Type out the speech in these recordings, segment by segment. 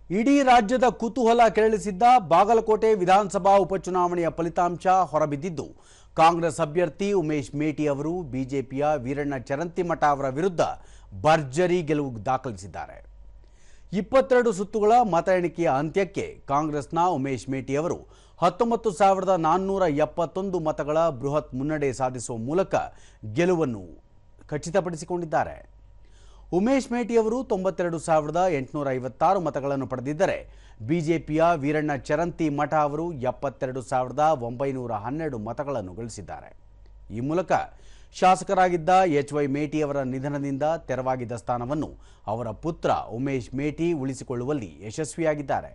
ಇಡೀ ರಾಜ್ಯದ ಕುತೂಹಲ ಕೆರಳಿಸಿದ್ದ ಬಾಗಲಕೋಟೆ ವಿಧಾನಸಭಾ ಉಪಚುನಾವಣೆಯ ಫಲಿತಾಂಶ ಹೊರಬಿದ್ದಿದ್ದು ಕಾಂಗ್ರೆಸ್ ಅಭ್ಯರ್ಥಿ ಉಮೇಶ್ ಮೇಟಿ ಅವರು ಬಿಜೆಪಿಯ ವೀರಣ್ಣ ಚರಂತಿಮಠ ಅವರ ವಿರುದ್ಧ ಭರ್ಜರಿ ಗೆಲುವು ದಾಖಲಿಸಿದ್ದಾರೆ. 22 ಸುತ್ತುಗಳ ಮತ ಎಣಿಕೆಯ ಅಂತ್ಯಕ್ಕೆ ಕಾಂಗ್ರೆಸ್ನ ಉಮೇಶ್ ಮೇಟಿ ಅವರು 19,471 ಮತಗಳ ಬೃಹತ್ ಮುನ್ನಡೆ ಸಾಧಿಸುವ ಮೂಲಕ ಗೆಲುವನ್ನು ಖಚಿತಪಡಿಸಿಕೊಂಡಿದ್ದಾರೆ. ಉಮೇಶ್ ಮೇಟಿ ಅವರು 92,856 ಮತಗಳನ್ನು ಪಡೆದಿದ್ದರೆ ಬಿಜೆಪಿಯ ವೀರಣ್ಣ ಚರಂತಿಮಠ ಅವರು 72,912 ಮತಗಳನ್ನು ಗಳಿಸಿದ್ದಾರೆ. ಈ ಮೂಲಕ ಶಾಸಕರಾಗಿದ್ದ ಎಚ್.ವೈ. ಮೇಟಿ ಅವರ ನಿಧನದಿಂದ ತೆರವಾಗಿದ್ದ ಸ್ಥಾನವನ್ನು ಅವರ ಪುತ್ರ ಉಮೇಶ್ ಮೇಟಿ ಉಳಿಸಿಕೊಳ್ಳುವಲ್ಲಿ ಯಶಸ್ವಿಯಾಗಿದ್ದಾರೆ.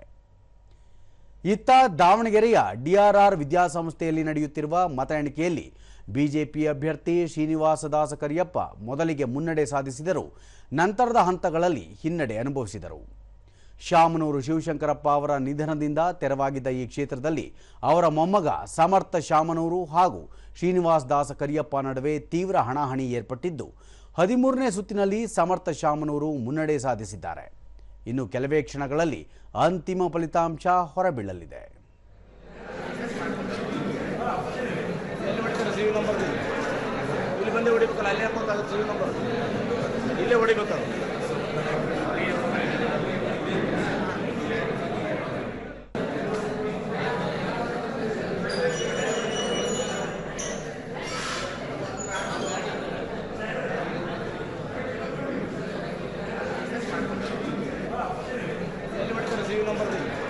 ಇತ್ತ ದಾವಣಗೆರೆಯ ಡಿಆರ್ಆರ್ ವಿದ್ಯಾಸಂಸ್ಥೆಯಲ್ಲಿ ನಡೆಯುತ್ತಿರುವ ಮತ ಎಣಿಕೆಯಲ್ಲಿ ಬಿಜೆಪಿ ಅಭ್ಯರ್ಥಿ ಶ್ರೀನಿವಾಸದಾಸ ಕರಿಯಪ್ಪ ಮೊದಲಿಗೆ ಮುನ್ನಡೆ ಸಾಧಿಸಿದರು. ನಂತರದ ಹಂತಗಳಲ್ಲಿ ಹಿನ್ನಡೆ ಅನುಭವಿಸಿದರು. ಶಾಮನೂರು ಶಿವಶಂಕರಪ್ಪ ಅವರ ನಿಧನದಿಂದ ತೆರವಾಗಿದ್ದ ಈ ಕ್ಷೇತ್ರದಲ್ಲಿ ಅವರ ಮೊಮ್ಮಗ ಸಮರ್ಥ ಶಾಮನೂರು ಹಾಗೂ ಶ್ರೀನಿವಾಸದಾಸ ಕರಿಯಪ್ಪ ನಡುವೆ ತೀವ್ರ ಹಣಾಹಣಿ ಏರ್ಪಟ್ಟಿದ್ದು 13ನೇ ಸುತ್ತಿನಲ್ಲಿ ಸಮರ್ಥ ಶಾಮನೂರು ಮುನ್ನಡೆ ಸಾಧಿಸಿದ್ದಾರೆ. ಇನ್ನು ಕೆಲವೇ ಕ್ಷಣಗಳಲ್ಲಿ ಅಂತಿಮ ಫಲಿತಾಂಶ ಹೊರಬೀಳಲಿದೆ. ಇಲ್ಲಿ ಬಂದು ಹೊಡಿಬೇಕಲ್ಲ, ಅಲ್ಲೇ ಹಾಕೋದು, ಇಲ್ಲೇ ಹೊಡಿಬೇಕು.